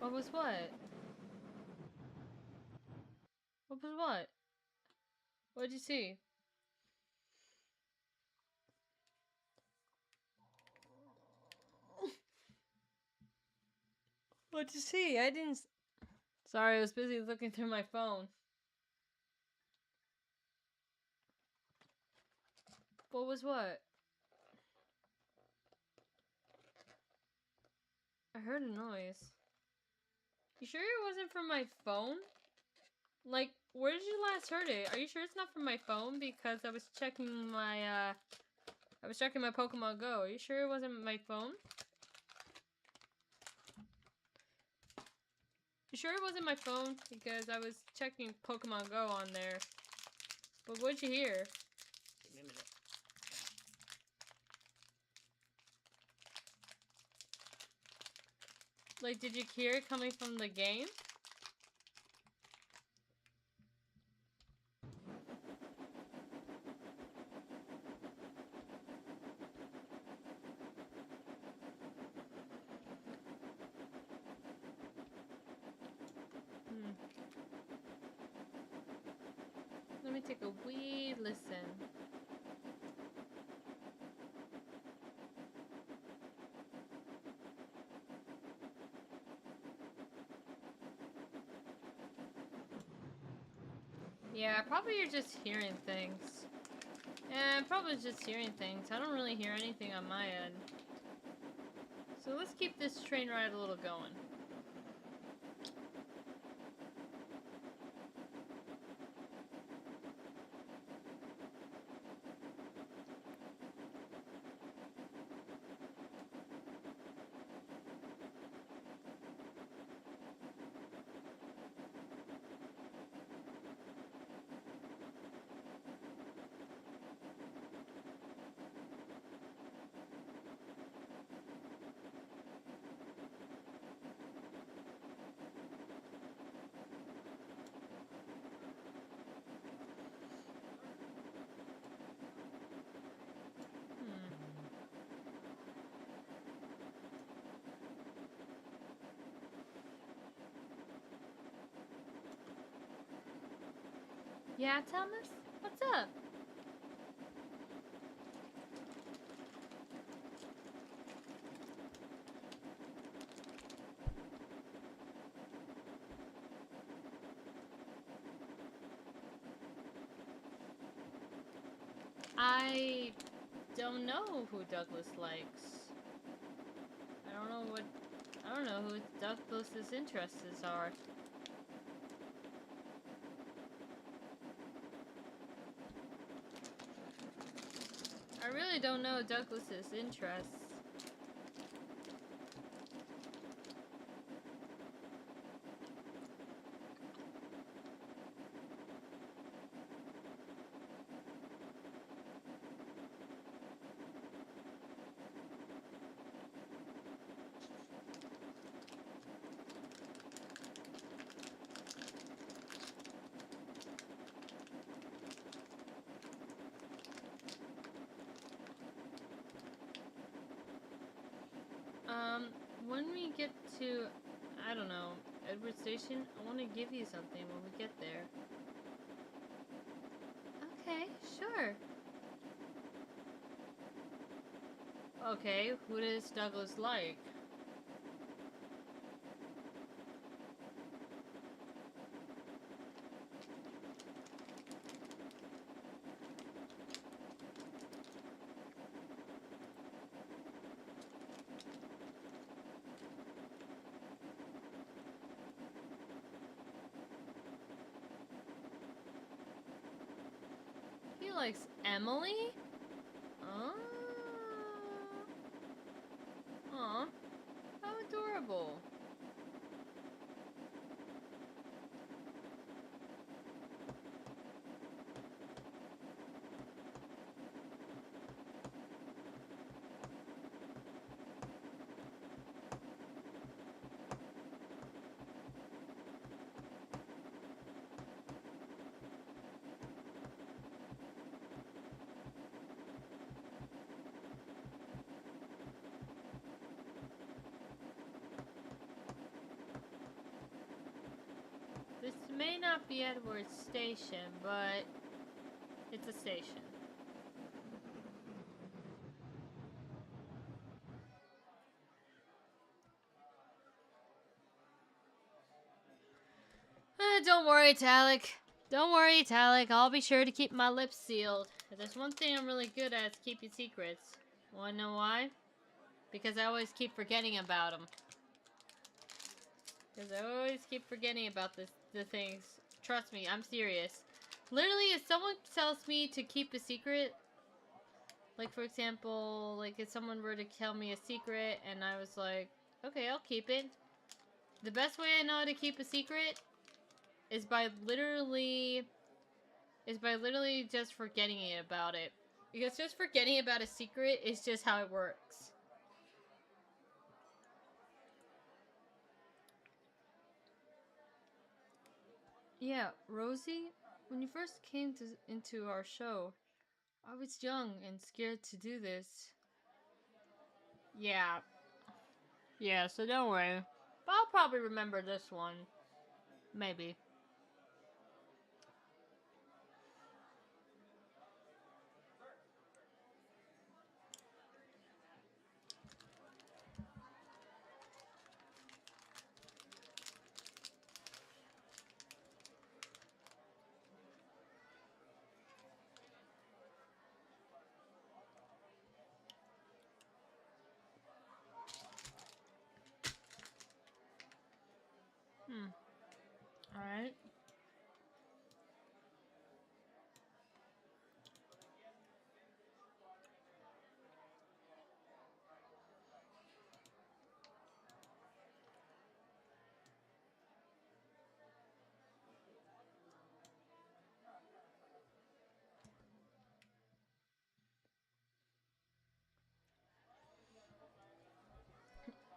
[SPEAKER 1] What was what? What was what? What'd you see? What'd you see? I didn't... Sorry, I was busy looking through my phone. What was what? I heard a noise. You sure it wasn't from my phone? Like, where did you last heard it? Are you sure it's not from my phone? Because I was checking my Pokemon Go. Are you sure it wasn't my phone? You sure it wasn't my phone? Because I was checking Pokemon Go on there. But what'd you hear? Give me a minute. Like, did you hear it coming from the game? Let me take a wee listen. Yeah, probably you're just hearing things. Yeah, I'm probably just hearing things. I don't really hear anything on my end. So let's keep this train ride a little going. Yeah, Thomas? What's up? I don't know who Douglas likes. I don't know who Douglas's interests are. I really don't know Douglas's interests. When we get to, I don't know, Edward Station, I want to give you something when we get there. Okay, sure. Okay, who does Douglas like? likes Emily? Oh. Aw. How adorable. This may not be Edward's station, but it's a station. Don't worry, Talik. Don't worry, Talik. I'll be sure to keep my lips sealed. If there's one thing I'm really good at, it's keeping secrets. Wanna know why? Because I always keep forgetting about them. Because I always keep forgetting about the things. Trust me, I'm serious. Literally, if someone tells me to keep a secret, like for example, like if someone were to tell me a secret and I was like, okay, I'll keep it. The best way I know how to keep a secret is by literally just forgetting about it. Because just forgetting about a secret is just how it works. Yeah, Rosie, when you first came into our show, I was young and scared to do this. Yeah. Yeah, so don't worry. But I'll probably remember this one. Maybe.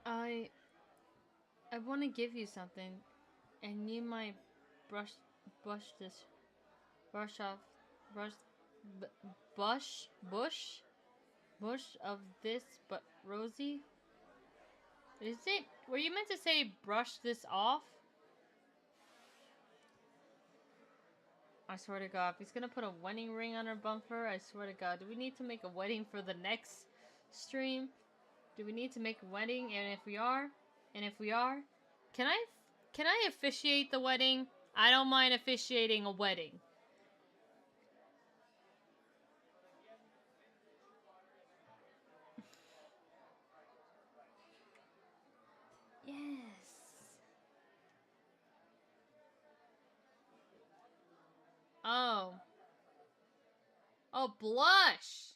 [SPEAKER 1] Alright. I want to give you something, and you might brush this brush off brush b- bush of this, but Rosie, is it? Were you meant to say brush this off? I swear to God, if he's gonna put a wedding ring on her bumper, I swear to God, do we need to make a wedding for the next stream? Do we need to make a wedding? And if we are, can I officiate the wedding? I don't mind officiating a wedding. Yes. Oh. Oh, blush.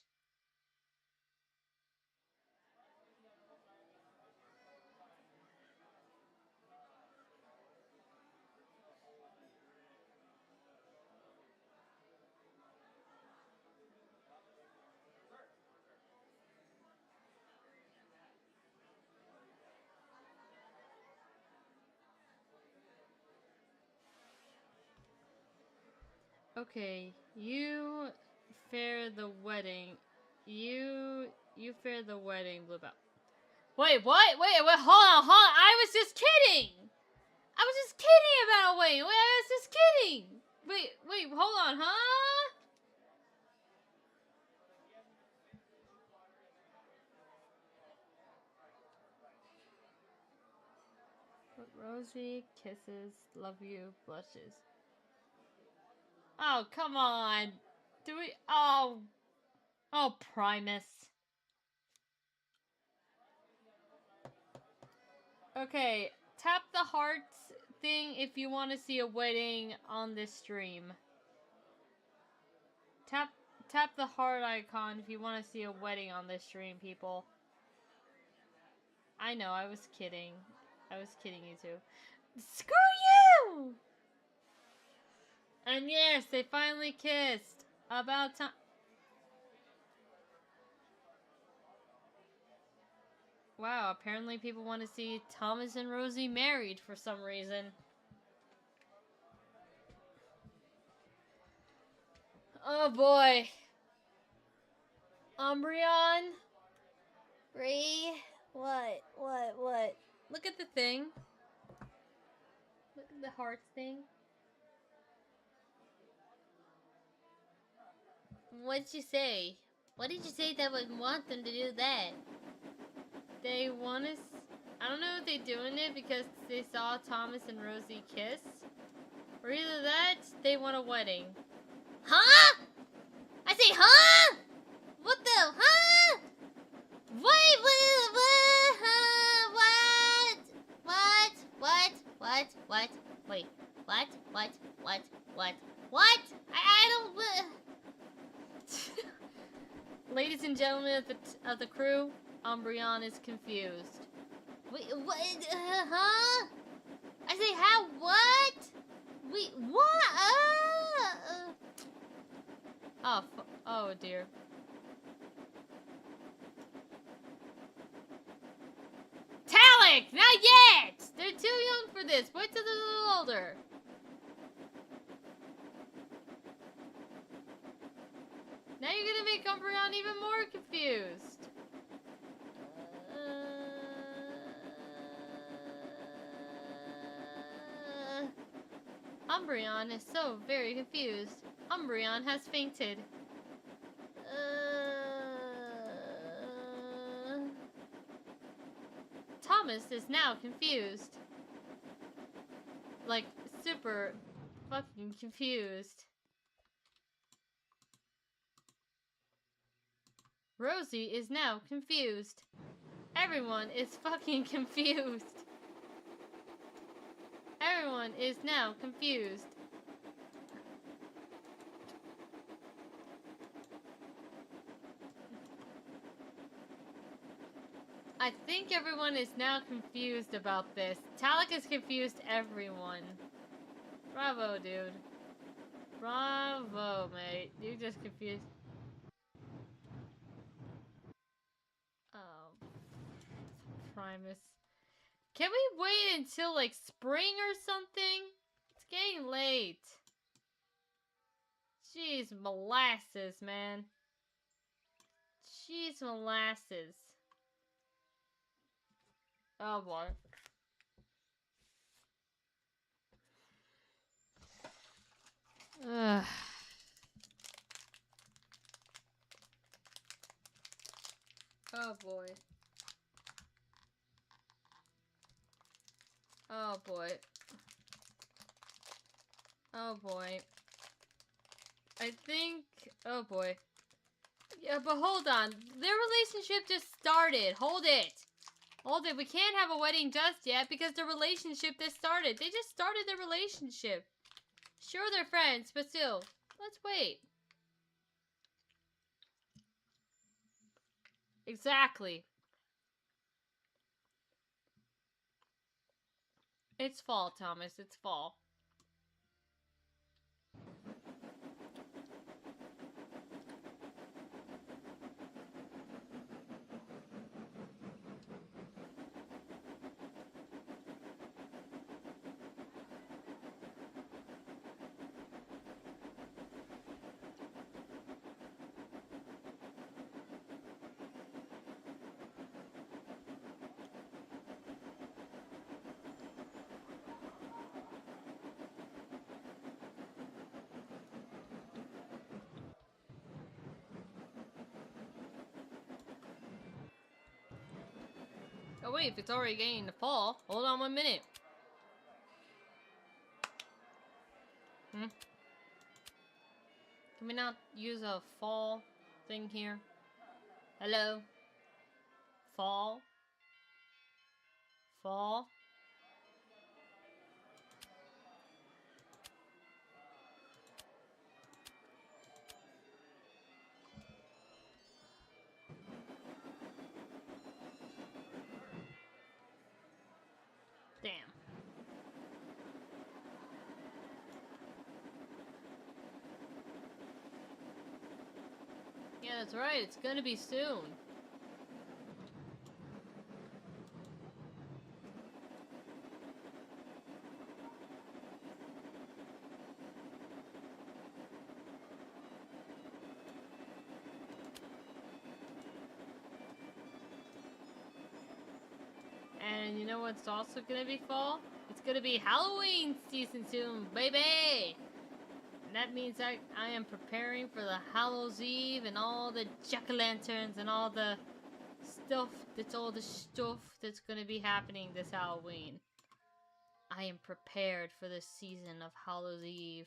[SPEAKER 1] Okay, you fair the wedding. You fair the wedding, Blue Bell. Wait, what? Wait, hold on. I was just kidding. I was just kidding about a wedding. Wait, I was just kidding. Wait, hold on, huh? But Rosie kisses, love you, blushes. Oh, come on. Do we? Oh, Primus. Okay, tap the hearts thing if you want to see a wedding on this stream. tap the heart icon if you want to see a wedding on this stream, people. I know, I was kidding. I was kidding you too. Screw you! And yes, they finally kissed. About time. Wow, apparently people want to see Thomas and Rosie married for some reason. Oh boy. Umbreon?
[SPEAKER 2] Bree? What?
[SPEAKER 1] Look at the thing. Look at the hearts thing.
[SPEAKER 2] What'd you say? What did you say that would want them to do that?
[SPEAKER 1] They want us. I don't know if they're doing it because they saw Thomas and Rosie kiss. Or either that, they want a wedding.
[SPEAKER 2] Huh? I say, huh? What the? Huh? Wait, what? Wait, what? I don't.
[SPEAKER 1] Ladies and gentlemen of the crew, Umbreon is confused.
[SPEAKER 2] Wait, what? Huh? I say, how? What? Wait, what?
[SPEAKER 1] Oh dear. Talik! Not yet! They're too young for this. Wait till they're a little older. Now you're gonna make Umbreon even more confused. Umbreon is so very confused. Umbreon has fainted. Thomas is now confused. Like, super fucking confused. Rosie is now confused. Everyone is fucking confused. Everyone is now confused. I think everyone is now confused about this. Talik has confused everyone. Bravo, dude. Bravo, mate. You just confused. Oh. Primus. Can we wait until, like, spring or something? It's getting late. Jeez, molasses, man. Jeez, molasses. Oh, boy. Ugh. Oh, boy. Oh, boy. Oh, boy. I think... Oh, boy. Yeah, but hold on. Their relationship just started. Hold it. Hold it. We can't have a wedding just yet because the relationship just started. They just started their relationship. Sure, they're friends, but still. Let's wait. Exactly. It's fall, Thomas. It's fall. Oh wait, if it's already getting to fall, hold on 1 minute. Can we not use a fall thing here? Hello? Fall? Fall? That's right, it's gonna be soon. And you know what's also gonna be fall? It's gonna be Halloween season soon, baby! And that means I am preparing for the Hallows Eve and all the jack-o'-lanterns and all the stuff that's gonna be happening this Halloween. I am prepared for this season of Hallows Eve.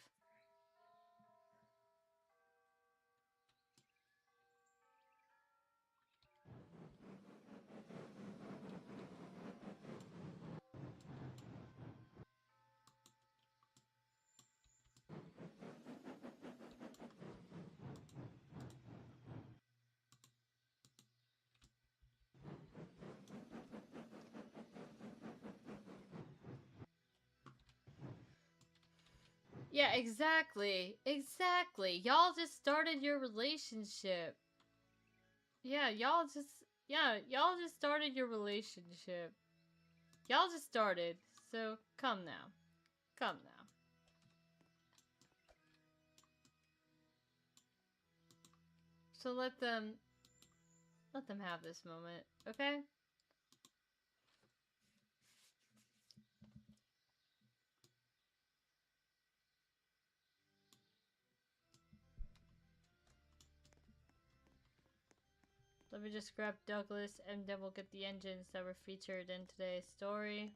[SPEAKER 1] Yeah, exactly. Exactly. Y'all just started your relationship. Yeah, y'all just started your relationship. Y'all just started. So come now. Come now. So let them have this moment, okay? Let me just grab Douglas and then we'll get the engines that were featured in today's story.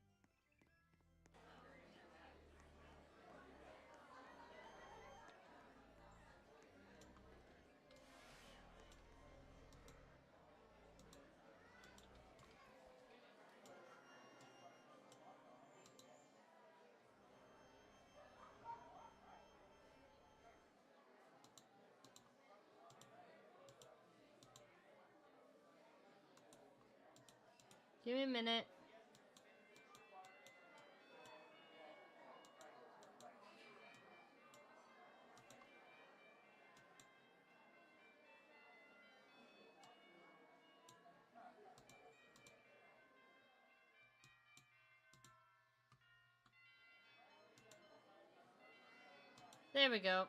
[SPEAKER 1] Give me a minute. There we go.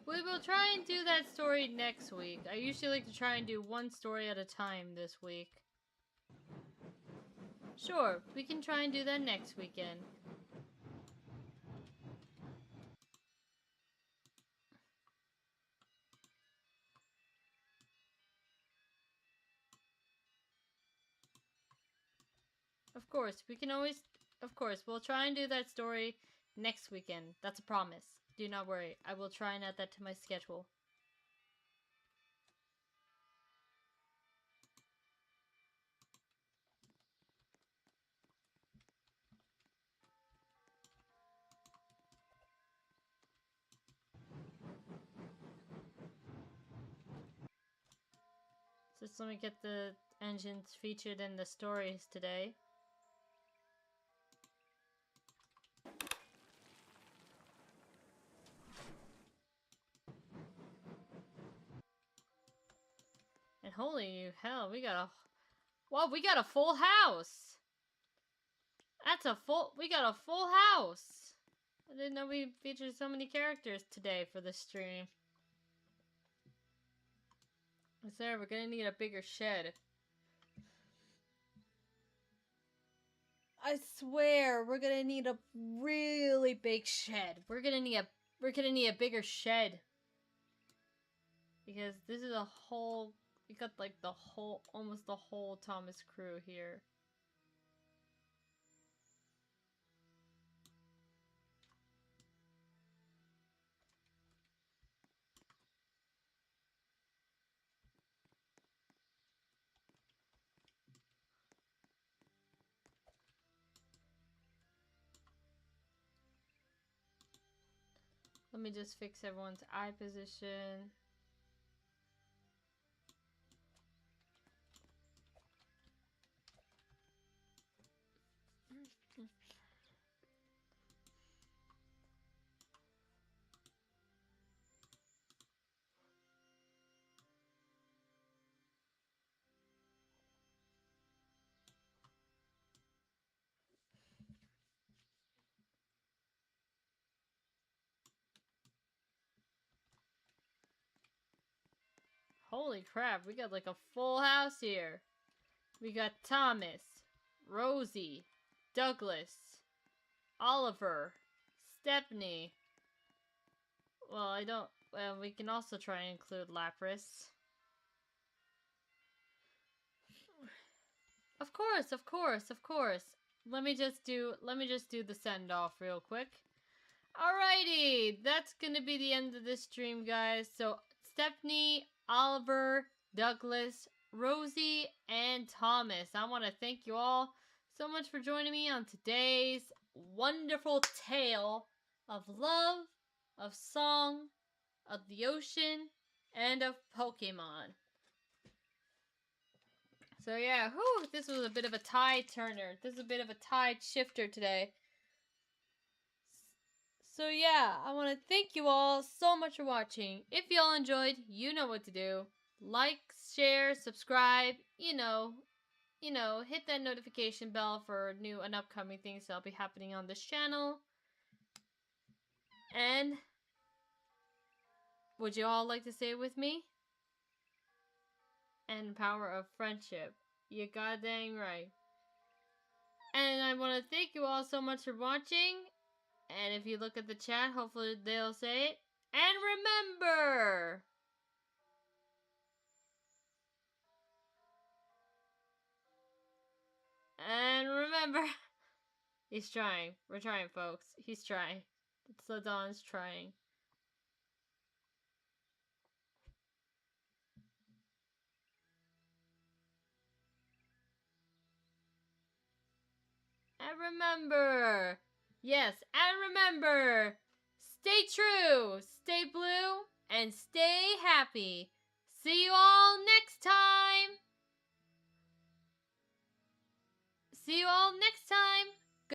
[SPEAKER 1] We will try and do that story next week. I usually like to try and do one story at a time this week. Sure, we can try and do that next weekend. Of course, we can always... Of course, we'll try and do that story next weekend. That's a promise. Do not worry. I will try and add that to my schedule. So just let me get the engines featured in the stories today. And holy hell, we got a... Well, we got a full house! We got a full house! I didn't know we featured so many characters today for the stream. We're gonna need a bigger shed. I swear, we're gonna need a really big shed. We're gonna need a bigger shed. Because this is a whole... We got like almost the whole Thomas crew here. Let me just fix everyone's eye position. Holy crap, we got like a full house here. We got Thomas, Rosie, Douglas, Oliver, Stephanie. Well, we can also try and include Lapras. Of course, of course, of course. Let me just do the send off real quick. Alrighty, that's gonna be the end of this stream, guys. So Stephanie, Oliver, Douglas, Rosie, and Thomas, I want to thank you all so much for joining me on today's wonderful tale of love, of song, of the ocean, and of Pokemon. So yeah, this was a bit of a tide turner. This is a bit of a tide shifter today. So yeah, I want to thank you all so much for watching. If y'all enjoyed, you know what to do. Like, share, subscribe, hit that notification bell for new and upcoming things that'll be happening on this channel. And would you all like to say it with me? And power of friendship. You goddamn right. And I want to thank you all so much for watching. And if you look at the chat, hopefully they'll say it. And remember! He's trying. We're trying, folks. He's trying. Sladon's trying. And remember! Yes, and remember! Stay true, stay blue, and stay happy. See you all next time! See you all next time!